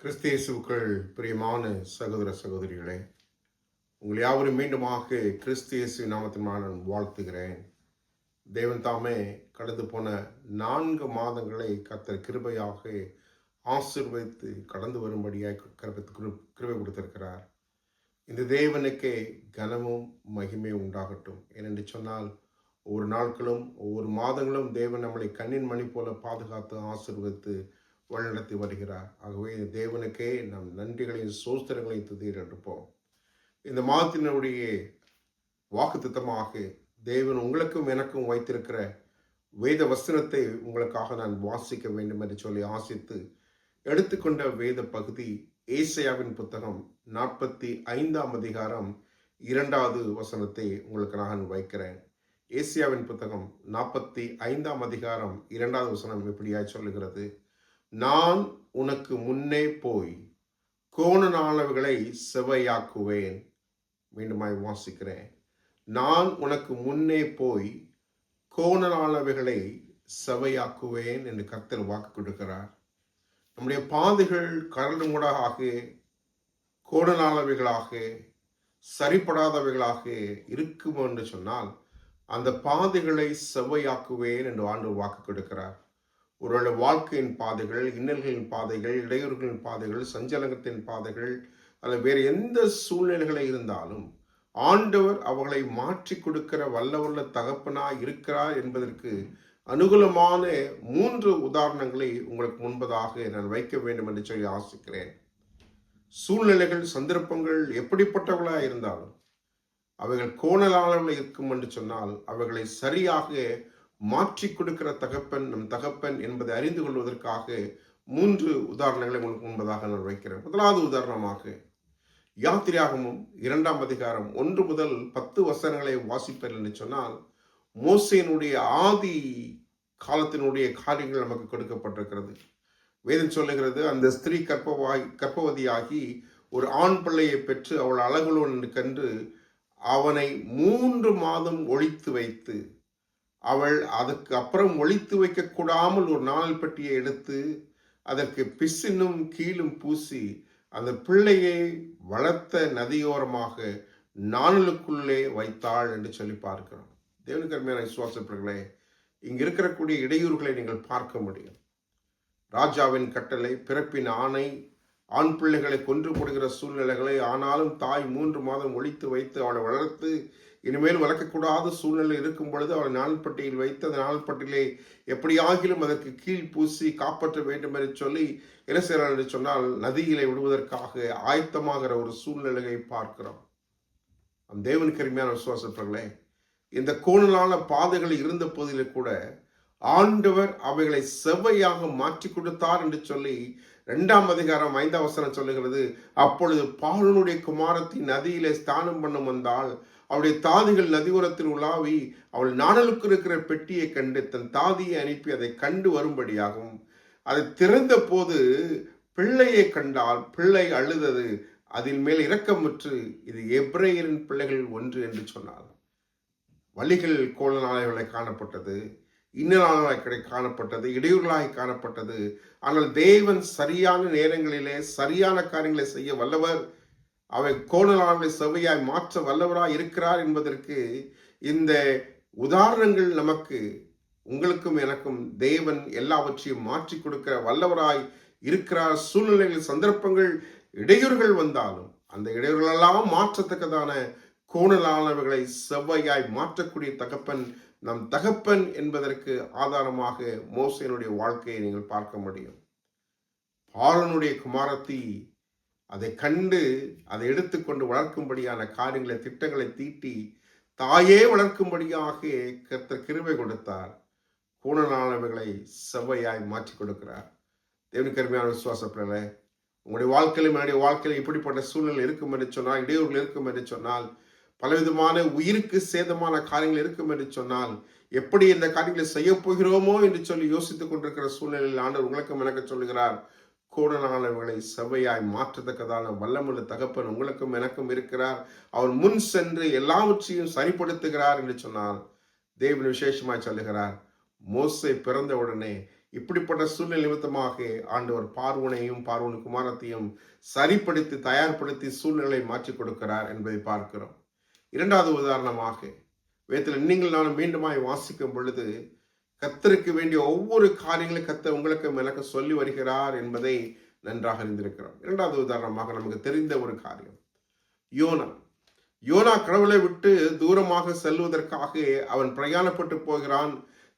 கிறிஸ்தியேசுவுக்குள் பிரியமான சகோதர சகோதரிகளே, உங்கள் யாவரும் மீண்டுமாக கிறிஸ்தியேசு நாமத்தினால் நான் வாழ்த்துகிறேன். தேவன் தாமே கடந்து போன 4 மாதங்களை கர்த்தர் கிருபையாக ஆசீர்வதித்து கடந்து வரும்படியாக கிருபை கொடுத்திருக்கிறார். இந்த தேவனுக்கே கனமும் மகிமை உண்டாகட்டும். ஏனென்று சொன்னால், ஒவ்வொரு நாட்களும் ஒவ்வொரு மாதங்களும் தேவன் நம்மளை கண்ணின் மணி போல பாதுகாத்து ஆசீர்வதித்து வழிநடத்தி வருகிறார். ஆகவே தேவனுக்கே நம் நன்றிகளையும் சோஸ்திரங்களையும் துதிப்போம். இந்த மாதத்தினுடைய வாக்குத்தத்தமாக தேவன் உங்களுக்கும் எனக்கும் வைத்திருக்கிற வேத வசனத்தை உங்களுக்காக நான் வாசிக்க வேண்டும் என்று சொல்லி ஆசித்து எடுத்துக்கொண்ட வேத பகுதி ஏசாயாவின் புத்தகம் 45ஆம் அதிகாரம் 2வது வசனத்தை உங்களுக்கு நான் வைக்கிறேன். ஏசாயாவின் புத்தகம் 45ஆம் அதிகாரம் 2வது வசனம் இப்படியாய் சொல்லுகிறது: நான் உனக்கு முன்னே போய் கோணலானவைகளை செவ்வையாக்குவேன். மீண்டுமாய் வாசிக்கிறேன். நான் உனக்கு முன்னே போய் கோணலானவைகளை செவ்வையாக்குவேன் என்று கர்த்தர் வாக்கு கொடுக்கிறார். நம்முடைய பாதைகள் கரடுமுடாக, கோணலானவைகளாக, சரிப்படாதவைகளாக இருக்கும் என்று சொன்னால், அந்த பாதைகளை செவ்வையாக்குவேன் என்று ஆண்டவர் வாக்கு கொடுக்கிறார். ஒருவேளை வாழ்க்கையின் பாதைகள், இன்னல்களின் பாதைகள், இடையூறுகளின் பாதைகள், சஞ்சலகத்தின் பாதைகள் அல்லது வேறு எந்த சூழ்நிலைகளை இருந்தாலும் ஆண்டவர் அவர்களை மாற்றி கொடுக்கிற வல்லவல்ல தகப்பனாய் இருக்கிறார் என்பதற்கு அனுகூலமான 3 உதாரணங்களை உங்களுக்கு முன்பதாக நான் வைக்க வேண்டும் என்று சொல்லி ஆசிக்கிறேன். சூழ்நிலைகள், சந்தர்ப்பங்கள் எப்படிப்பட்டவர்களாக இருந்தாலும் அவைகள் கோணலாளர்கள் இருக்கும் என்று சொன்னால் அவைகளை சரியாக மாற்றி கொடுக்கிற தகப்பன் நம் தகப்பன் என்பதை அறிந்து கொள்வதற்காக 3 உதாரணங்களை உங்களுக்கு முன்பதாக நான் வைக்கிறேன். முதலாவது உதாரணமாக யாத்திராகமும் 2ஆம் அதிகாரம் 1 முதல் 10 வசனங்களை வாசிப்பேன் என்று சொன்னால், மோசேயினுடைய ஆதி காலத்தினுடைய காரியங்கள் நமக்கு கொடுக்கப்பட்டிருக்கிறது. வேதம் சொல்லுகிறது, அந்த ஸ்திரீ கர்ப்பவதியாகி ஒரு ஆண் பிள்ளையை பெற்று அவள் அழகுள்ளவன் கண்டு அவனை 3 மாதம் ஒழித்து வைத்து, அவள் அதுக்கு அப்புறம் ஒழித்து வைக்க கூடாமல் ஒரு நாணல் பெட்டியை எடுத்து அதற்கு பிசினும் கீழும் பூசி அந்த பிள்ளையை வளர்த்த நதியோரமாக நாணலுக்குள்ளே வைத்தாள் என்று சொல்லி பார்க்கிறோம். தேவனுக்கு அருமையான விசுவாசர்களே, இங்கு இருக்கக்கூடிய இடையூறுகளை நீங்கள் பார்க்க முடியும். ராஜாவின் கட்டளை, பிறப்பின் ஆணை, ஆண் பிள்ளைகளை கொன்று போடுகிற சூழ்நிலைகளை, ஆனாலும் தாய் 3 மாதம் ஒழித்து வைத்து அவளை வளர்த்து இனிமேல் வளர்க்கக்கூடாத சூழ்நிலை இருக்கும் பொழுது அவளை நாள்பட்டியில் வைத்து அந்த நாள்பட்டியிலே எப்படியாகிலும் அதற்கு கீழ் பூசி காப்பாற்ற வேண்டும் என்று சொல்லி என்ன செய்யறார் என்று சொன்னால், நதியிலே விடுவதற்காக ஆயத்தமாகிற ஒரு சூழ்நிலையை பார்க்கிறோம். நம் தேவனுக்கு அருமையான விசுவாசர்களே, இந்த கோணலான பாதைகள் இருந்த போதிலே கூட ஆண்டவர் அவைகளை செவ்வையாக மாற்றி கொடுத்தார் என்று சொல்லி 2ஆம் அதிகாரம் 5ஆம் வசனம் சொல்லுகிறது. அப்பொழுது பார்வோனுடைய குமாரத்தி நதியிலே ஸ்நானம் பண்ண வந்தால் அவளுடைய தாதிகள் நதியோரத்தில் உலாவி அவள் நாணலுக்கு இருக்கிற பெட்டியை கண்டு தன் தாதியை அனுப்பி அதை கண்டு வரும்படியாகவும், அதை திறந்த போது பிள்ளையை கண்டால் பிள்ளை அழுதது, அதில் மேல் இரக்கமுற்று இது எபிரேயரின் பிள்ளைகள் ஒன்று என்று சொன்னார். வழிகள் கோலனாலைகளை காணப்பட்டது, இன்னலாய் காணப்பட்டது, இடையூறுகளாய் காணப்பட்டது. ஆனால் தேவன் சரியான நேரங்களிலே சரியான காரியங்களை செய்ய வல்லவர். அவை கோணலாலை செவ்வையாய் மாற்ற வல்லவராய் இருக்கிறார் என்பதற்கு இந்த உதாரணங்கள் நமக்கு, உங்களுக்கும் எனக்கும் தேவன் எல்லாவற்றையும் மாற்றி கொடுக்கிற வல்லவராய் இருக்கிறார். சூழ்நிலைகள், சந்தர்ப்பங்கள், இடையூறுகள் வந்தாலும் அந்த இடையூறுகளெல்லாம் மாற்றத்தக்கதான கோணலானவர்களை செவ்வையாய் மாற்றக்கூடிய தகப்பன் நம் தகப்பன் என்பதற்கு ஆதாரமாக மோசேயினுடைய வாழ்க்கையை நீங்கள் பார்க்க முடியும். பார்வோனுடைய குமாரத்தி அதை கண்டு அதை எடுத்துக்கொண்டு வளர்க்கும்படியான காரியங்களை, திட்டங்களை தீட்டி தாயே வளர்க்கும்படியாக கர்த்தர் கிருபை கொடுத்தார். கோணலானவைகளை செவ்வையாய் மாற்றி கொடுக்கிறார். தேவனுக்கு அருமையான விசுவாசப்படலை, உங்களுடைய வாழ்க்கையிலும் என்னுடைய வாழ்க்கையிலும் இப்படிப்பட்ட சூழ்நிலை இருக்கும் என்று சொன்னால், இடையூறுகள் இருக்கும் என்று சொன்னால், பலவிதமான உயிருக்கு சேதமான காரியங்கள் இருக்கும் என்று சொன்னால், எப்படி இந்த காரியங்களை செய்ய போகிறோமோ என்று சொல்லி யோசித்துக் கொண்டிருக்கிற சூழ்நிலையில் ஆண்டவர் உங்களுக்கும் எனக்கு சொல்லுகிறார், கோணலானவர்களை செவ்வையாய் மாற்றத்தக்கதான வல்லமுள்ள தகப்பன் உங்களுக்கும் எனக்கும் இருக்கிறார். அவர் முன் சென்று எல்லாவற்றையும் சரிப்படுத்துகிறார் என்று சொன்னால், தேவன் விசேஷமாய் சொல்லுகிறார். மோசே பிறந்த உடனே இப்படிப்பட்ட சூழ்நிலை நிமித்தமாக ஆண்டவர் பார்வோனையும் பார்வோன் குமாரத்தையும் சரிப்படுத்தி தயார்படுத்தி சூழ்நிலை மாற்றி கொடுக்கிறார் என்பதை பார்க்கிறோம். இரண்டாவது உதாரணமாக வேதத்தில் நீங்கள் நானும் மீண்டுமாய் வாசிக்கும் பொழுது கர்த்தருக்கு வேண்டிய ஒவ்வொரு காரியங்களும் கர்த்தர் உங்களுக்கு எனக்கு சொல்லி வருகிறார் என்பதை நன்றாக அறிந்திருக்கிறோம். இரண்டாவது உதாரணமாக நமக்கு தெரிந்த ஒரு காரியம் யோனா கடவுளை விட்டு தூரமாக செல்வதற்காக அவன் பிரயாணப்பட்டு போகிறான்.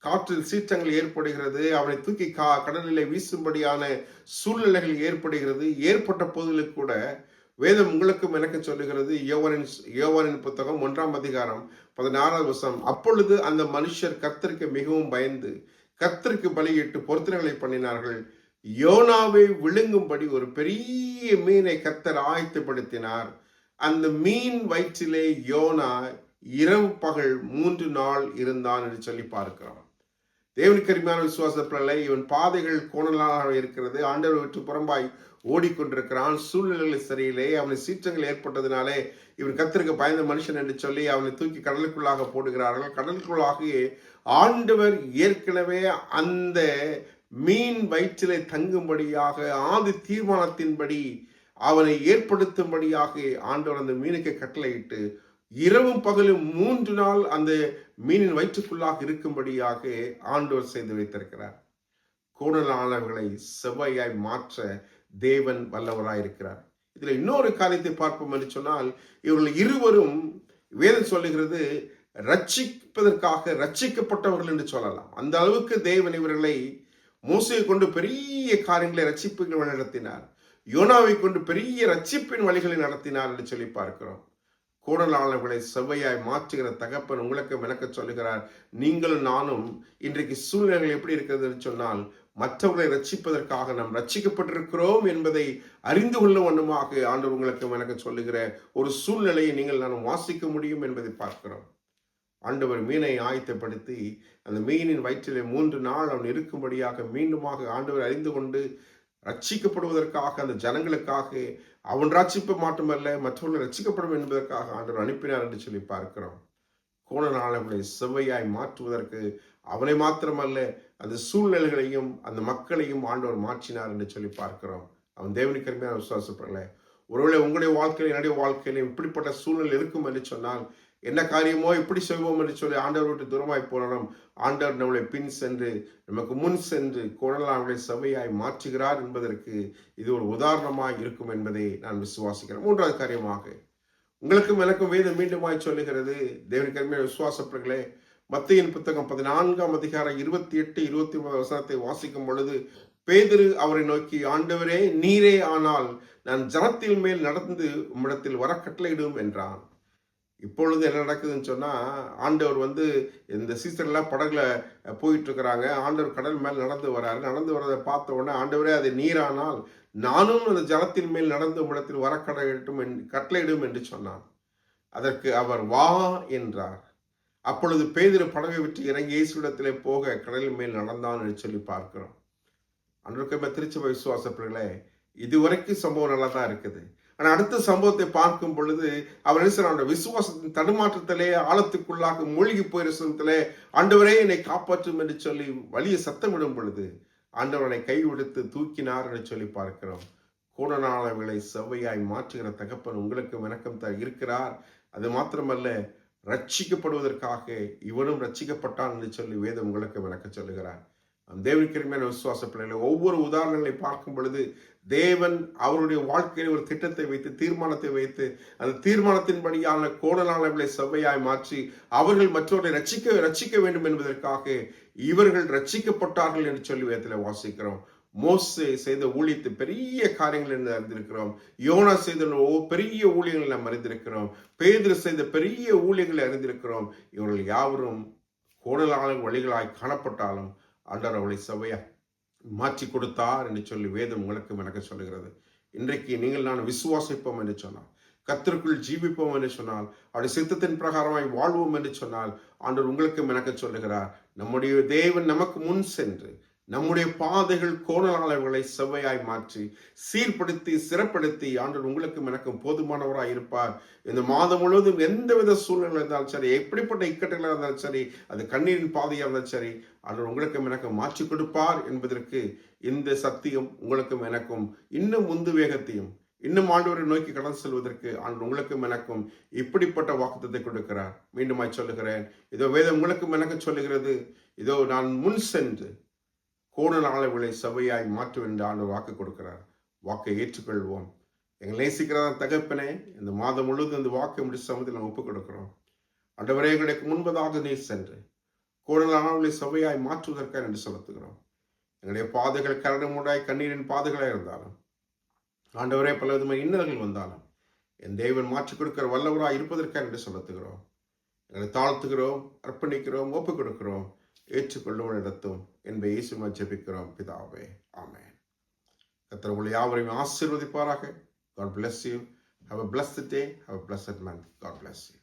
காற்றில் சீற்றங்கள் ஏற்படுகிறது. அவனை தூக்கி கடலிலே வீசும்படியான சூழ்நிலைகள் ஏற்படுகிறது. ஏற்பட்ட போதிலும் கூட வேதம் உங்களுக்கும் எனக்கு சொல்லுகிறது. யோவானின் புத்தகம் 1ஆம் அதிகாரம் 16வது வசனம், அப்பொழுது அந்த மனுஷர் கர்த்தருக்கு மிகவும் பயந்து கர்த்தருக்கு பலியிட்டு பொருத்தனைகளை பண்ணினார்கள். யோனாவை விழுங்கும்படி ஒரு பெரிய மீனை கர்த்தர் ஆயத்தப்படுத்தினார். அந்த மீன் வயிற்றிலே யோனா இரவு பகல் 3 நாள் இருந்தான் என்று சொல்லி பார்க்கிறோம். தேவனுக்கு அருமையான விசுவாச பிள்ளை, இவன் பாதைகள் கோணலாக இருக்கிறது. ஆண்டவர் விட்டு புறம்பாய் ஓடிக்கொண்டிருக்கிறான். சூழ்நிலைகள் சரியில்லை. அவனுக்கு சீற்றங்கள் ஏற்பட்டதினாலே இவன் கர்த்தருக்கு பயந்த மனுஷன் என்று சொல்லி அவனை தூக்கி கடலுக்குள்ளாக போடுகிறார்கள். கடலுக்குள்ளாக ஆண்டவர் ஏற்கனவே அந்த மீன் வயிற்றிலே தங்கும்படியாக ஆதி தீர்மானத்தின்படி அவனை ஏற்படுத்தும்படியாக ஆண்டவர் அந்த மீனுக்கு கட்டளையிட்டு இரவும் பகலும் 3 நாள் அந்த மீனின் வயிற்றுக்குள்ளாக இருக்கும்படியாக ஆண்டவர் செய்து வைத்திருக்கிறார். கோணலானவர்களை செவ்வாயாய் மாற்ற தேவன் வல்லவராயிருக்கிறார். இதுல இன்னொரு காரியத்தை பார்ப்போம் என்று சொன்னால், இவர்கள் இருவரும் வேதம் சொல்லுகிறது ரட்சிப்பதற்காக ரட்சிக்கப்பட்டவர்கள் என்று சொல்லலாம். அந்த அளவுக்கு தேவன் இவர்களை மோசையை கொண்டு பெரிய காரியங்களை ரட்சிப்புகளை நடத்தினார். யோனாவை கொண்டு பெரிய ரட்சிப்பின் வழிகளை நடத்தினார் என்று சொல்லி பார்க்கிறோம். கோணலாளர்களை செவ்வையாய் மாற்றுகிற தகப்பன் உங்களுக்கு விளக்க சொல்லுகிறார். நீங்களும் நானும் இன்றைக்கு சூழ்நிலைகள் எப்படி இருக்கிறது என்று சொன்னால், மற்றவர்களை ரட்சிப்பதற்காக நாம் ரட்சிக்கப்பட்டிருக்கிறோம் என்பதை அறிந்து கொள்ள வண்ணமாக ஆண்டவர் உங்களுக்கு விளக்க சொல்லுகிற ஒரு சூழ்நிலையை நீங்கள் நானும் வாசிக்க முடியும் என்பதை பார்க்கிறோம். ஆண்டவர் மீனை ஆயத்தப்படுத்தி அந்த மீனின் வயிற்றிலே 3 நாள் அவன் இருக்கும்படியாக மீண்டுமாக ஆண்டவர் அறிந்து கொண்டு ரட்சிக்கப்படுவதற்காக அந்த ஜனங்களுக்காக அவன் ரட்சிப்ப மாட்டமல்ல மற்றவர்கள் ரட்சிக்கப்படும் என்பதற்காக ஆண்டவர் அனுப்பினார் என்று சொல்லி பார்க்கிறோம். கோணலாளர்களை செவ்வையாய் மாற்றுவதற்கு அவனை மாத்திரமல்ல அந்த சூழ்நிலைகளையும் அந்த மக்களையும் ஆண்டவர் மாற்றினார் என்று சொல்லி பார்க்கிறோம். அவன் தேவனுக்கு அருமையான விசுவாசப்படல. ஒருவேளை உங்களுடைய வாழ்க்கையில என்னுடைய வாழ்க்கையிலும் இப்படிப்பட்ட சூழ்நிலை இருக்கும் என்று சொன்னால், என்ன காரியமோ இப்படி செய்வோம் என்று சொல்லி ஆண்டவர் விட்டு தூரமாய் போனோம். ஆண்டவர் நம்மளை பின் சென்று நமக்கு முன் சென்று கோணலாளர்களை செவ்வையாய் மாற்றுகிறார் என்பதற்கு இது ஒரு உதாரணமாய் இருக்கும் என்பதை நான் விசுவாசிக்கிறேன். மூன்றாவது காரியமாக உங்களுக்கும் எனக்கும் வேதம் மீண்டுமாய் சொல்லுகிறது. தேவனுக்கு அருமையான விசுவாசப்பர்களே, மத்தேயின் புத்தகம் 14ஆம் அதிகாரம் 28, 29 வசனத்தை வாசிக்கும் பொழுது பேதுரு அவரை நோக்கி, ஆண்டவரே நீரே ஆனால் நான் ஜனத்தின் மேல் நடந்து உம்மிடத்தில் வர கட்டளையிடும் என்றான். இப்பொழுது என்ன நடக்குதுன்னு சொன்னா, ஆண்டவர் இந்த சீசன்லாம் படகுல போயிட்டு இருக்கிறாங்க. ஆண்டவர் கடல் மேல் நடந்து வராரு. நடந்து வரதை பார்த்த உடனே, ஆண்டவரே அது நீரானால் நானும் அந்த ஜலத்தின் மேல் நடந்து உம்மிடத்தில் வர கட்டளையிடும் என்று சொன்னான். அதற்கு அவர் வா என்றார். அப்பொழுது பேதுரு படகை விட்டு இறங்கி இயேசுவிடத்திலே போக கடலின் மேல் நடந்தான் என்று சொல்லி பார்க்கிறோம். அன்றைக்கு திருச்சபை விசுவாசப்பர்களே, இதுவரைக்கும் சம்பவம் நல்லா தான் இருக்குது. ஆனால் அடுத்த சம்பவத்தை பார்க்கும் பொழுது அவர் அவனுடைய விசுவாசத்தின் தடுமாற்றத்திலே ஆழத்துக்குள்ளாக மூழ்கி போயிற சமயத்திலே, ஆண்டவரே என்னை காப்பாற்றும் என்று சொல்லி வலிய சத்தமிடும் பொழுது ஆண்டவனை கைவிடுத்து தூக்கினார் என்று சொல்லி பார்க்கிறோம். கோணலாளர்களை செவ்வையாய் மாற்றுகிற தகப்பன் உங்களுக்கு விளக்கம் இருக்கிறார். அது மாத்திரமல்ல, ரட்சிக்கப்படுவதற்காக இவனும் ரட்சிக்கப்பட்டான் என்று சொல்லி வேதம் உங்களுக்கு விளக்க சொல்லுகிறார். தேவனுக்கு அருமையான விசுவாச பிள்ளைகளை, ஒவ்வொரு உதாரணங்களை பார்க்கும் பொழுது தேவன் அவருடைய வாழ்க்கையில் ஒரு திட்டத்தை வைத்து தீர்மானத்தை வைத்து அந்த தீர்மானத்தின்படியான கோணலாளர்களை செவ்வையாய் மாற்றி அவர்கள் மற்றவர்களை ரட்சிக்க வேண்டும் என்பதற்காக இவர்கள் ரட்சிக்கப்பட்டார்கள் என்று சொல்லி வேதத்தில் வாசிக்கிறோம். மோசே செய்த ஊழியத்தை பெரிய காரியங்கள் என்று அறிந்திருக்கிறோம். யோனா செய்த பெரிய ஊழியங்களை நாம் அறிந்திருக்கிறோம். பேதுரு செய்த பெரிய ஊழியங்களை அறிந்திருக்கிறோம். இவர்கள் யாவரும் கோணலாளர் வழிகளாய் காணப்பட்டாலும் ஆண்டவர் அவளை செவ்வையா மாற்றி கொடுத்தார் என்று சொல்லி வேதம் உங்களுக்கு எனக்கு சொல்லுகிறது. இன்றைக்கு நீங்கள் நான் விசுவாசிப்போம் என்று சொன்னால், கர்த்தருக்குள் ஜீவிப்போம் என்று சொன்னால், அவருடைய சித்தத்தின் பிரகாரமாய் வாழ்வோம் என்று சொன்னால், ஆண்டவர் உங்களுக்கு எனக்கு சொல்லுகிறார். நம்முடைய தேவன் நமக்கு முன் சென்று நம்முடைய பாதைகள் கோணலாளர்களை செவ்வையாய் மாற்றி சீர்படுத்தி சிறப்படுத்தி ஆண்டவர் உங்களுக்கும் எனக்கும் போதுமானவராய் இருப்பார். இந்த மாதம் முழுவதும் எந்தவித சூழ்நிலை இருந்தாலும் சரி, எப்படிப்பட்ட இக்கட்டுகளாக இருந்தாலும் சரி, அது கண்ணீரின் பாதையாக இருந்தாலும் சரி, ஆண்டவர் உங்களுக்கும் எனக்கும் மாற்றி கொடுப்பார் என்பதற்கு இந்த சத்தியம் உங்களுக்கும் எனக்கும் இன்னும் உந்து வேகத்தையும் இன்னும் ஆண்டவரை நோக்கி கடந்து செல்வதற்கு ஆண்டவர் உங்களுக்கும் எனக்கும் இப்படிப்பட்ட வாக்குத்தத்தை கொடுக்கிறார். மீண்டுமாய் சொல்லுகிறேன், இதோ வேதம் உங்களுக்கும் எனக்கு சொல்லுகிறது, இதோ நான் முன் சென்று கோணலாளர்களை சபையாய் மாற்றுவேன் என்று ஆண்டவர் வாக்கு கொடுக்கிறார். வாக்கை ஏற்றுக்கொள்வோம். எங்களை நேசிக்கிறதா தகப்பனே, இந்த மாதம் முழுவதும் இந்த வாக்கை முடிச்ச சமயத்தில் நாம் ஒப்புக் கொடுக்கிறோம். ஆண்டவரே, எங்களுக்கு முன்பதாக நீர் சென்று கோணலாளர்களை சபையாய் மாற்றுவதற்காக என்று செலுத்துகிறோம். எங்களுடைய பாதைகள் கரடுமுடாய் கண்ணீரின் பாதைகளாக இருந்தாலும், ஆண்டவரே, பல விதமான இன்னல்கள் வந்தாலும் என் தேவன் மாற்றிக் கொடுக்கிற வல்லவராய் இருப்பதற்காக என்று செலுத்துகிறோம். எங்களை தாழ்த்துகிறோம், அர்ப்பணிக்கிறோம், ஒப்புக் கொடுக்கிறோம். ஏற்றுக்கொள்ளும் இடத்தும் என்பதை இயேசுவின் ஜெபிக்கிறோம் பிதாவே, ஆமென். கர்த்தர் உங்களை யாவரையும் ஆசீர்வதிப்பாராக. God bless you. Have a blessed day. Have a blessed month. God bless you.